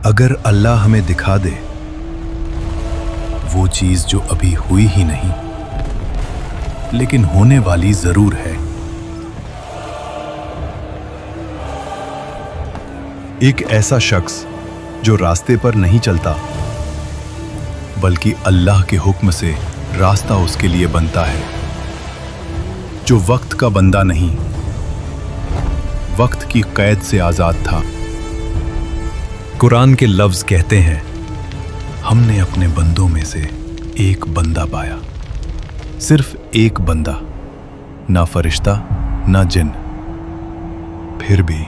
अगर अल्लाह हमें दिखा दे वो चीज जो अभी हुई ही नहीं लेकिन होने वाली जरूर है। एक ऐसा शख्स जो रास्ते पर नहीं चलता बल्कि अल्लाह के हुक्म से रास्ता उसके लिए बनता है, जो वक्त का बंदा नहीं वक्त की कैद से आजाद था। कुरान के लफ्ज कहते हैं, हमने अपने बंदों में से एक बंदा पाया, सिर्फ एक बंदा, ना फरिश्ता ना जिन। फिर भी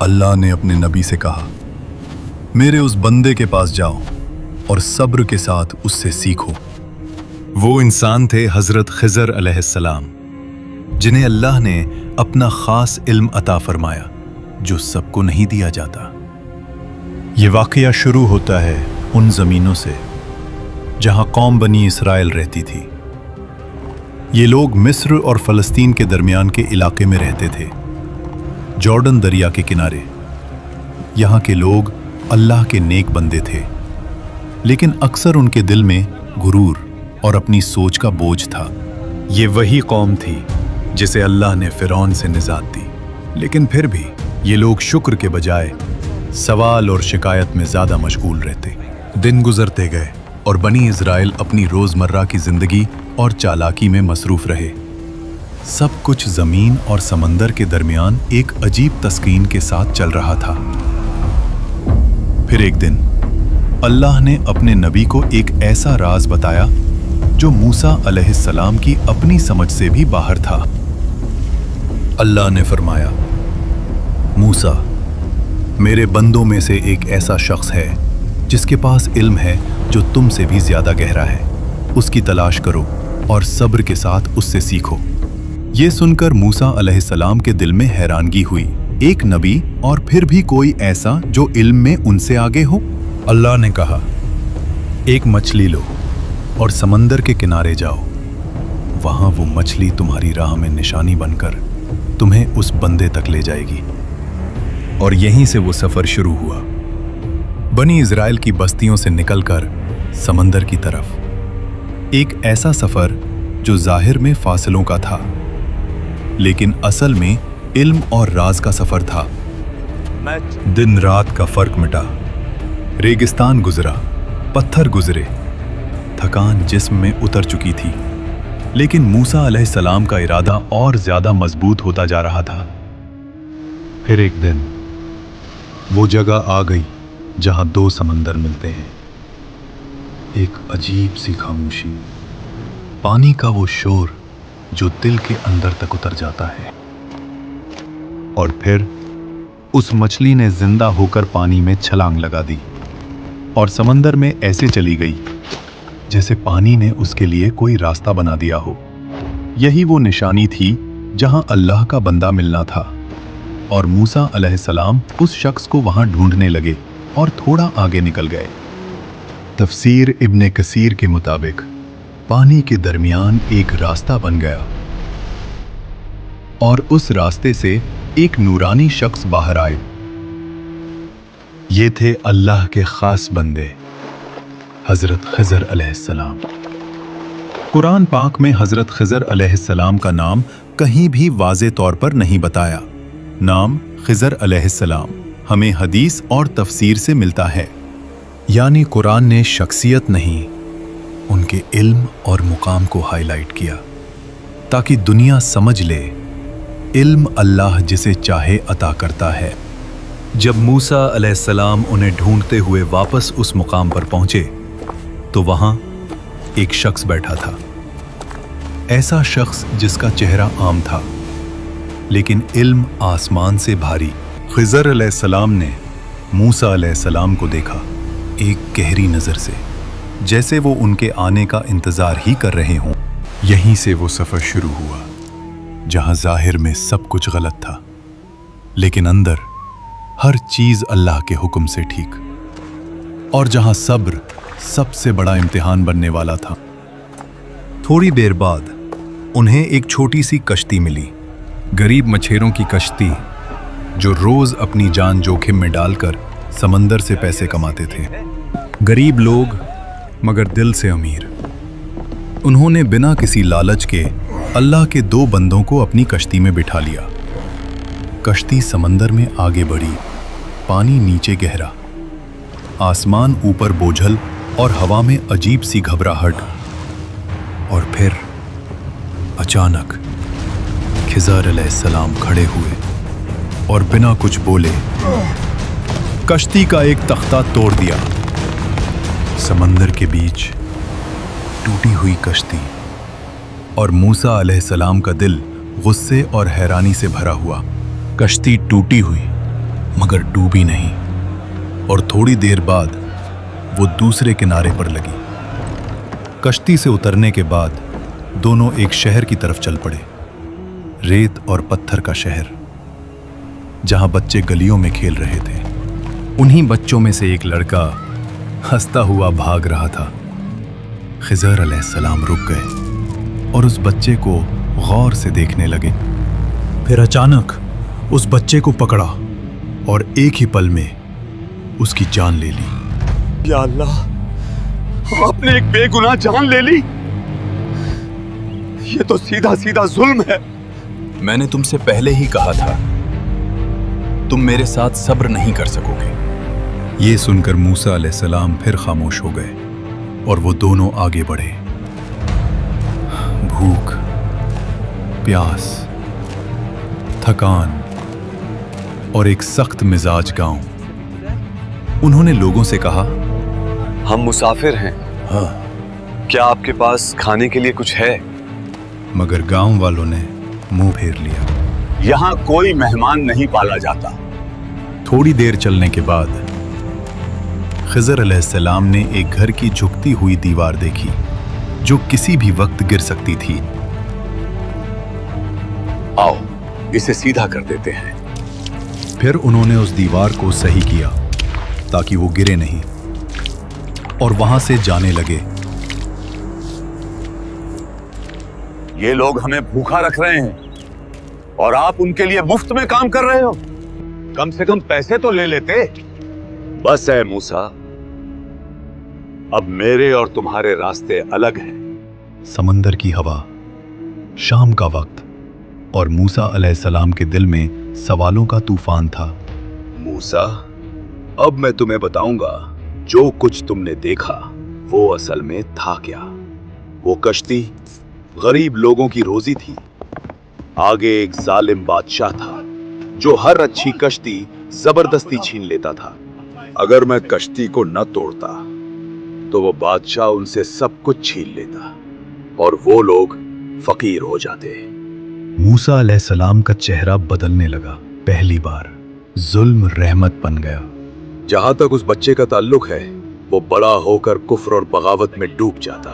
अल्लाह ने अपने नबी से कहा, मेरे उस बंदे के पास जाओ और सब्र के साथ उससे सीखो। वो इंसान थे हजरत खिजर अलैहिस्सलाम, जिन्हें अल्लाह ने अपना खास इल्म अता फरमाया जो सबको नहीं दिया जाता। ये वाकया शुरू होता है उन जमीनों से जहां कौम बनी इसराइल रहती थी। ये लोग मिस्र और फलस्तीन के दरमियान के इलाके में रहते थे, जॉर्डन दरिया के किनारे। यहाँ के लोग अल्लाह के नेक बंदे थे, लेकिन अक्सर उनके दिल में गुरूर और अपनी सोच का बोझ था। ये वही कौम थी जिसे अल्लाह ने फिरौन से निजात दी, लेकिन फिर भी ये लोग शुक्र के बजाय सवाल और शिकायत में ज्यादा मशगूल रहते। दिन गुजरते गए और बनी इज़राइल अपनी रोजमर्रा की जिंदगी और चालाकी में मसरूफ रहे। सब कुछ जमीन और समंदर के दरमियान एक अजीब तस्कीन के साथ चल रहा था। फिर एक दिन अल्लाह ने अपने नबी को एक ऐसा राज बताया जो मूसा अलैहिस्सलाम की अपनी समझ से भी बाहर था। अल्लाह ने फरमाया, मूसा, मेरे बंदों में से एक ऐसा शख्स है जिसके पास इल्म है जो तुमसे भी ज्यादा गहरा है। उसकी तलाश करो और सब्र के साथ उससे सीखो। ये सुनकर मूसा अलैहिस्सलाम के दिल में हैरानगी हुई। एक नबी और फिर भी कोई ऐसा जो इल्म में उनसे आगे हो। अल्लाह ने कहा, एक मछली लो और समंदर के किनारे जाओ। वहां वो मछली तुम्हारी राह में निशानी बनकर तुम्हें उस बंदे तक ले जाएगी। और यहीं से वो सफर शुरू हुआ, बनी इज़राइल की बस्तियों से निकलकर समंदर की तरफ। एक ऐसा सफर जो जाहिर में फासलों का था, लेकिन असल में इल्म और राज का सफर था। दिन रात का फर्क मिटा, रेगिस्तान गुजरा, पत्थर गुजरे, थकान जिस्म में उतर चुकी थी, लेकिन मूसा अलैहिस्सलाम का इरादा और ज्यादा मजबूत होता जा रहा था। फिर एक दिन वो जगह आ गई जहां दो समंदर मिलते हैं। एक अजीब सी खामोशी, पानी का वो शोर जो दिल के अंदर तक उतर जाता है। और फिर उस मछली ने जिंदा होकर पानी में छलांग लगा दी और समंदर में ऐसे चली गई जैसे पानी ने उसके लिए कोई रास्ता बना दिया हो। यही वो निशानी थी जहां अल्लाह का बंदा मिलना था, और मूसा अलैहिस्सलाम उस शख्स को वहां ढूंढने लगे और थोड़ा आगे निकल गए। तफसीर इब्ने कसीर के मुताबिक पानी के दरमियान एक रास्ता बन गया और उस रास्ते से एक नूरानी शख्स बाहर आए। ये थे अल्लाह के खास बंदे हजरत खिजर अलैहिस्सलाम। कुरान पाक में हजरत खिजर अलैहिस्सलाम का नाम कहीं भी वाज़े तौर पर नहीं बताया। नाम खिजर अलैहिस्सलाम हमें हदीस और तफसीर से मिलता है, यानी कुरान ने शख्सियत नहीं, उनके इल्म और मुकाम को हाईलाइट किया ताकि दुनिया समझ ले, इल्म अल्लाह जिसे चाहे अता करता है। जब मूसा अलैहिस्सलाम उन्हें ढूंढते हुए वापस उस मुकाम पर पहुंचे तो वहां एक शख्स बैठा था। ऐसा शख्स जिसका चेहरा आम था, लेकिन इल्म आसमान से भारी। खिजर अलैहिस्सलाम ने मूसा अलैहिस्सलाम को देखा एक गहरी नजर से, जैसे वो उनके आने का इंतजार ही कर रहे हों। यहीं से वो सफर शुरू हुआ जहां जाहिर में सब कुछ गलत था, लेकिन अंदर हर चीज अल्लाह के हुक्म से ठीक, और जहां सब्र सबसे बड़ा इम्तिहान बनने वाला था। थोड़ी देर बाद उन्हें एक छोटी सी कश्ती मिली, गरीब मछेरों की कश्ती जो रोज अपनी जान जोखिम में डालकर समंदर से पैसे कमाते थे। गरीब लोग मगर दिल से अमीर। उन्होंने बिना किसी लालच के अल्लाह के दो बंदों को अपनी कश्ती में बिठा लिया। कश्ती समंदर में आगे बढ़ी, पानी नीचे गहरा, आसमान ऊपर बोझल और हवा में अजीब सी घबराहट। और फिर अचानक खिज़र अलैहिस्सलाम खड़े हुए और बिना कुछ बोले कश्ती का एक तख्ता तोड़ दिया। समंदर के बीच टूटी हुई कश्ती और मूसा अलैहिस्सलाम का दिल गुस्से और हैरानी से भरा हुआ। कश्ती टूटी हुई मगर डूबी नहीं, और थोड़ी देर बाद वो दूसरे किनारे पर लगी। कश्ती से उतरने के बाद दोनों एक शहर की तरफ चल पड़े, रेत और पत्थर का शहर, जहां बच्चे गलियों में खेल रहे थे। उन्हीं बच्चों में से एक लड़का हंसता हुआ भाग रहा था। खिज़र अलैहिस्सलाम रुक गए और उस बच्चे को गौर से देखने लगे। फिर अचानक उस बच्चे को पकड़ा और एक ही पल में उसकी जान ले ली। या अल्लाह, आपने एक बेगुनाह जान ले ली। ये तो सीधा सीधा जुल्म है। मैंने तुमसे पहले ही कहा था, तुम मेरे साथ सब्र नहीं कर सकोगे। ये सुनकर मूसा अलैहिस्सलाम फिर खामोश हो गए और वो दोनों आगे बढ़े। भूख, प्यास, थकान और एक सख्त मिजाज गांव। उन्होंने लोगों से कहा, हम मुसाफिर हैं। हाँ। क्या आपके पास खाने के लिए कुछ है? मगर गांव वालों ने मुंह फेर लिया। यहाँ कोई मेहमान नहीं पाला जाता। थोड़ी देर चलने के बाद खिज़र अलैहिस्सलाम ने एक घर की झुकती हुई दीवार देखी जो किसी भी वक्त गिर सकती थी। आओ, इसे सीधा कर देते हैं। फिर उन्होंने उस दीवार को सही किया ताकि वो गिरे नहीं, और वहां से जाने लगे। ये लोग हमें भूखा रख रहे हैं और आप उनके लिए मुफ्त में काम कर रहे हो। कम से कम पैसे तो ले लेते। बस है मूसा, अब मेरे और तुम्हारे रास्ते अलग हैं। समंदर की हवा, शाम का वक्त, और मूसा अलैहिस्सलाम के दिल में सवालों का तूफान था। मूसा, अब मैं तुम्हें बताऊंगा जो कुछ तुमने देखा वो असल में था क्या। वो कश्ती गरीब लोगों की रोजी थी। आगे एक जालिम बादशाह था जो हर अच्छी कश्ती जबरदस्ती छीन लेता था। अगर मैं कश्ती को न तोड़ता तो वो बादशाह उनसे सब कुछ छीन लेता और वो लोग फकीर हो जाते। मूसा अलैहिस्सलाम का चेहरा बदलने लगा। पहली बार जुल्म रहमत बन गया। जहां तक उस बच्चे का ताल्लुक है, वो बड़ा होकर कुफ्र और बगावत में डूब जाता।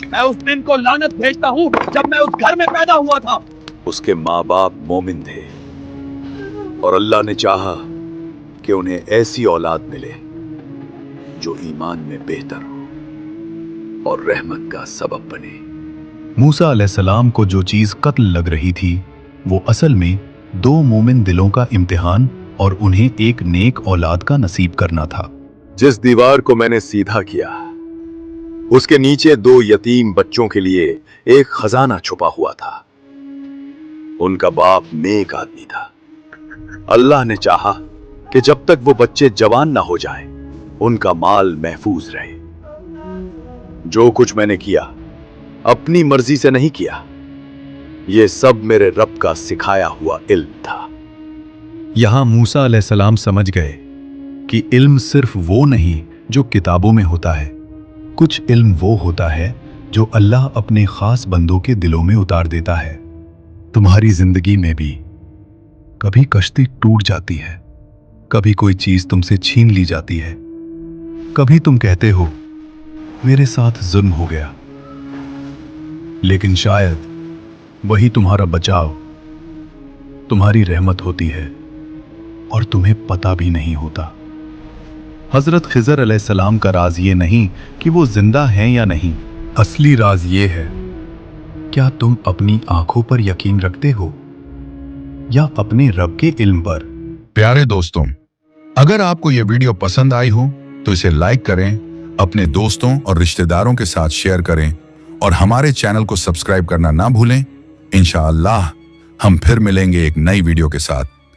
मैं उस दिन को लानत भेजता हूँ जब मैं उस घर में पैदा हुआ था। उसके माँ बाप मोमिन थे और अल्लाह ने चाहा कि उन्हें ऐसी औलाद मिले जो ईमान में बेहतर हो और रहमत का सबब बने। मूसा अलैहिस्सलाम को जो चीज कत्ल लग रही थी वो असल में दो मोमिन दिलों का इम्तिहान और उन्हें एक नेक औलाद का नसीब करना था। जिस दीवार को मैंने सीधा किया उसके नीचे दो यतीम बच्चों के लिए एक खजाना छुपा हुआ था। उनका बाप नेक आदमी था। अल्लाह ने चाहा कि जब तक वो बच्चे जवान ना हो जाएं, उनका माल महफूज रहे। जो कुछ मैंने किया अपनी मर्जी से नहीं किया, ये सब मेरे रब का सिखाया हुआ इल्म था। यहां मूसा अलैहिस्सलाम समझ गए कि इल्म सिर्फ वो नहीं जो किताबों में होता है। कुछ इल्म वो होता है जो अल्लाह अपने खास बंदों के दिलों में उतार देता है। तुम्हारी जिंदगी में भी कभी कश्ती टूट जाती है, कभी कोई चीज तुमसे छीन ली जाती है, कभी तुम कहते हो मेरे साथ जुल्म हो गया, लेकिन शायद वही तुम्हारा बचाव, तुम्हारी रहमत होती है और तुम्हें पता भी नहीं होता। हजरत खिज़र अलैहिस्सलाम का राज ये नहीं कि वो जिंदा हैं या नहीं, असली राज ये है, क्या तुम अपनी आंखों पर यकीन रखते हो या अपने रब के इल्म पर? प्यारे दोस्तों, अगर आपको ये वीडियो पसंद आई हो तो इसे लाइक करें, अपने दोस्तों और रिश्तेदारों के साथ शेयर करें और हमारे चैनल को सब्सक्राइब करना ना भूलें। इंशाअल्लाह हम फिर मिलेंगे एक नई वीडियो के साथ।